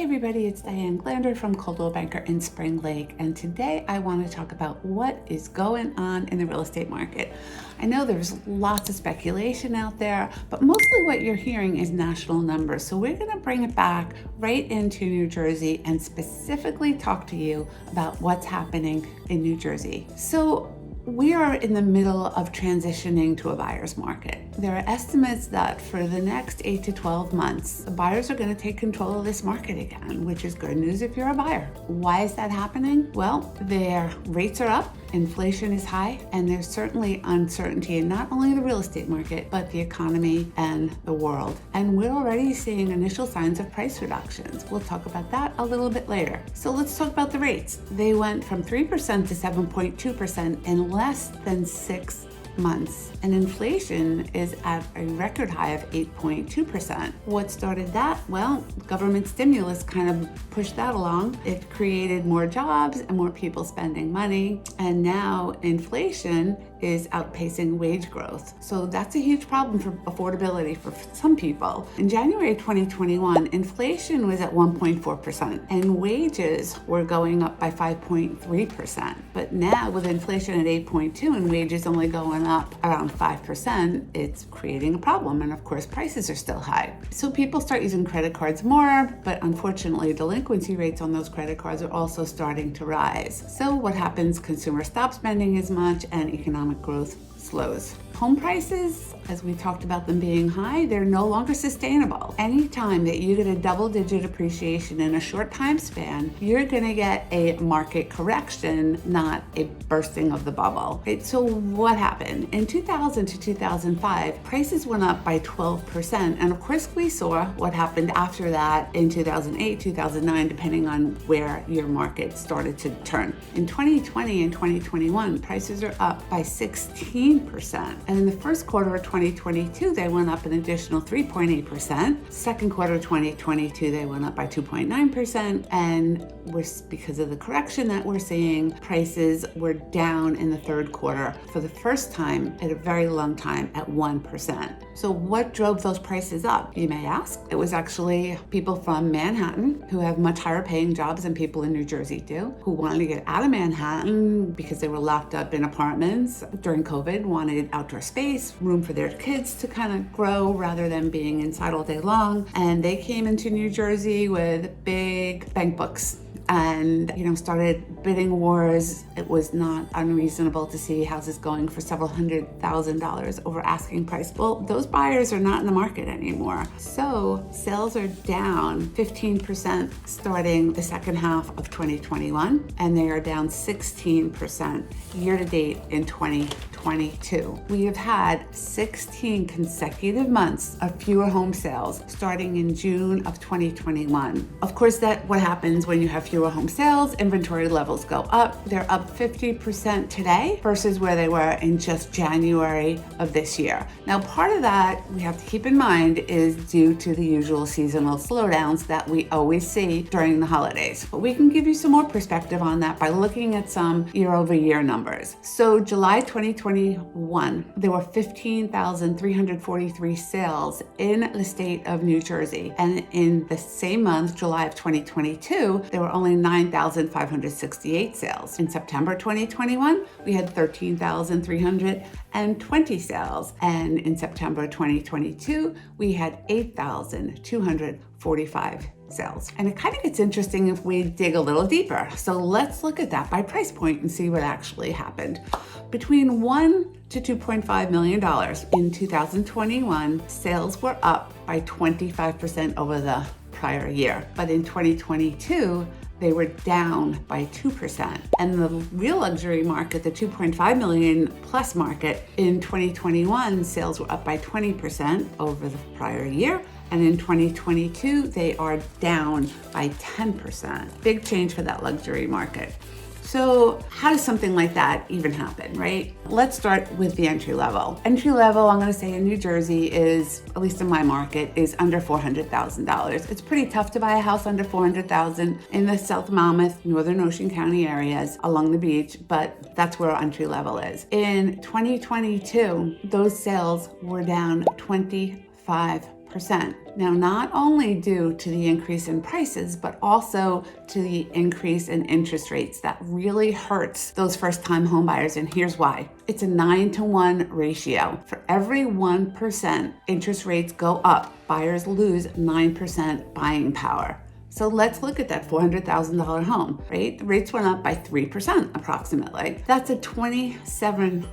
Hey everybody, it's Diane Glander from Coldwell Banker in Spring Lake, and today I want to talk about what is going on in the real estate market. I know there's lots of speculation out there, but mostly what you're hearing is national numbers. So we're going to bring it back right into New Jersey and specifically talk to you about what's happening in New Jersey. So we are in the middle of transitioning to a buyer's market. There are estimates that for the next 8 to 12 months, the buyers are going to take control of this market again, which is good news if you're a buyer. Why is that happening? Well, their rates are up, inflation is high, and there's certainly uncertainty in not only the real estate market, but the economy and the world. And we're already seeing initial signs of price reductions. We'll talk about that a little bit later. So let's talk about the rates. They went from 3% to 7.2% in less than 6 months, and inflation is at a record high of 8.2%. What started that? Well, government stimulus kind of pushed that along. It created more jobs and more people spending money, and now inflation is outpacing wage growth. So that's a huge problem for affordability for some people. In January 2021, inflation was at 1.4% and wages were going up by 5.3%. But now with inflation at 8.2 and wages only going up around 5%, it's creating a problem. And of course, prices are still high. So people start using credit cards more, but unfortunately, delinquency rates on those credit cards are also starting to rise. So what happens? Consumers stop spending as much and economic growth slows. Home prices, as we talked about them being high, they're no longer sustainable. Anytime that you get a double-digit appreciation in a short time span, you're going to get a market correction, not a bursting of the bubble. Right? So what happened? In 2000 to 2005, prices went up by 12%. And of course, we saw what happened after that in 2008, 2009, depending on where your market started to turn. In 2020 and 2021, prices are up by 16%. And in the first quarter of 2022, they went up an additional 3.8%. Second quarter of 2022, they went up by 2.9%. And because of the correction that we're seeing, prices were down in the third quarter for the first time in a very long time at 1%. So what drove those prices up, you may ask? It was actually people from Manhattan who have much higher paying jobs than people in New Jersey do, who wanted to get out of Manhattan because they were locked up in apartments during COVID, wanted outdoor space, room for their kids to kind of grow rather than being inside all day long. And they came into New Jersey with big bank books and started bidding wars. It was not unreasonable to see houses going for several $100,000 over asking price. Well, those buyers are not in the market anymore. So sales are down 15% starting the second half of 2021, and they are down 16% year to date in 2022. We have had 16 consecutive months of fewer home sales starting in June of 2021. Of course, what happens when you have fewer home sales, inventory levels go up. They're up 50% today versus where they were in just January of this year. Now, part of that we have to keep in mind is due to the usual seasonal slowdowns that we always see during the holidays. But we can give you some more perspective on that by looking at some year-over-year numbers. So July 2021, there were 15,343 sales in the state of New Jersey. And in the same month, July of 2022, there were only 9,568 sales. In September 2021, we had 13,320 sales. And in September 2022, we had 8,245 sales. And it kind of gets interesting if we dig a little deeper. So let's look at that by price point and see what actually happened. Between $1 to $2.5 million in 2021, sales were up by 25% over the prior year. But in 2022, they were down by 2%. And the real luxury market, the 2.5 million plus market, in 2021, sales were up by 20% over the prior year. And in 2022, they are down by 10%. Big change for that luxury market. So how does something like that even happen, right? Let's start with the entry level. Entry level, I'm going to say in New Jersey is, at least in my market, is under $400,000. It's pretty tough to buy a house under $400,000 in the South Monmouth, Northern Ocean County areas along the beach, but that's where entry level is. In 2022, those sales were down 25%. Now, not only due to the increase in prices, but also to the increase in interest rates. That really hurts those first-time home buyers, and here's why. It's a 9-to-1 ratio. For every 1% interest rates go up, buyers lose 9% buying power. So let's look at that $400,000 home, right? The rates went up by 3% approximately. That's a 27%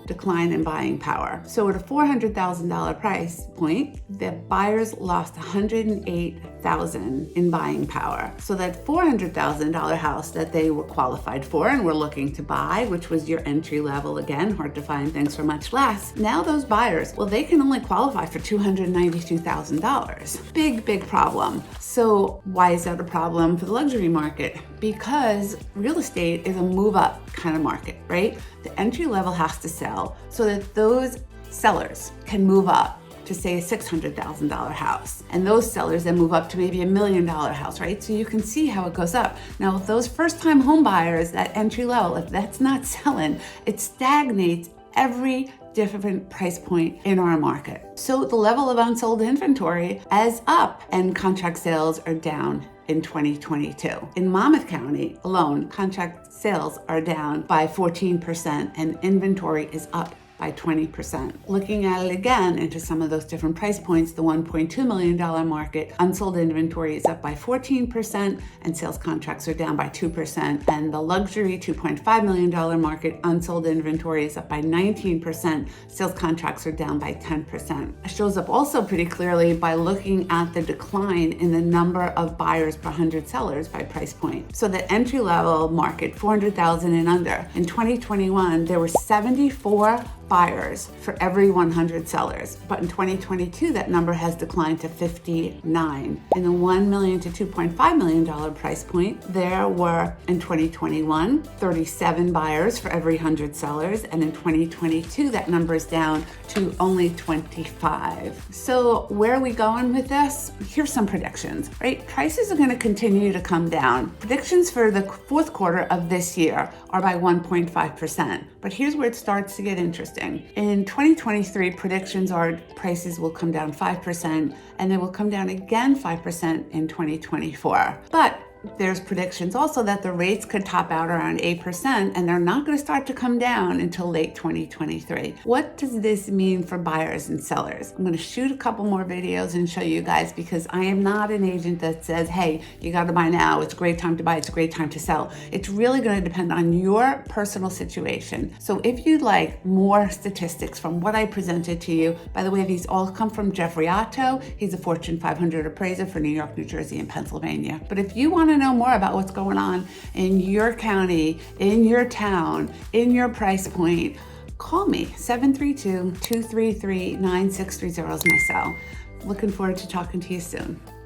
decline in buying power. So at a $400,000 price point, the buyers lost $108,000 in buying power. So that $400,000 house that they were qualified for and were looking to buy, which was your entry level, again, hard to find things for much less. Now those buyers, well, they can only qualify for $292,000. Big problem. So why is that a problem for the luxury market? Because real estate is a move up kind of market, right? The entry level has to sell so that those sellers can move up to say a $600,000 house. And those sellers then move up to maybe $1 million house, right? So you can see how it goes up. Now, if those first-time home buyers, that entry level, if that's not selling, it stagnates every different price point in our market. So the level of unsold inventory is up and contract sales are down in 2022. In Monmouth County alone, contract sales are down by 14% and inventory is up by 20%. Looking at it again into some of those different price points, the $1.2 million market, unsold inventory is up by 14% and sales contracts are down by 2%. And the luxury $2.5 million market, unsold inventory is up by 19%, sales contracts are down by 10%. It shows up also pretty clearly by looking at the decline in the number of buyers per 100 sellers by price point. So the entry level market, 400,000 and under, in 2021, there were 74 buyers for every 100 sellers. But in 2022, that number has declined to 59. In the $1 million to $2.5 million price point, there were, in 2021, 37 buyers for every 100 sellers. And in 2022, that number is down to only 25. So where are we going with this? Here's some predictions, right? Prices are going to continue to come down. Predictions for the fourth quarter of this year are by 1.5%. But here's where it starts to get interesting. In 2023, predictions are prices will come down 5% and they will come down again 5% in 2024. But there's predictions also that the rates could top out around 8% and they're not going to start to come down until late 2023. What does this mean for buyers and sellers? I'm going to shoot a couple more videos and show you guys because I am not an agent that says, hey, you got to buy now. It's a great time to buy. It's a great time to sell. It's really going to depend on your personal situation. So if you'd like more statistics from what I presented to you, by the way, these all come from Jeffrey Otto. He's a Fortune 500 appraiser for New York, New Jersey, and Pennsylvania. But if you want to know more about what's going on in your county, in your town, in your price point, call me. 732-233-9630 is my cell. Looking forward to talking to you soon.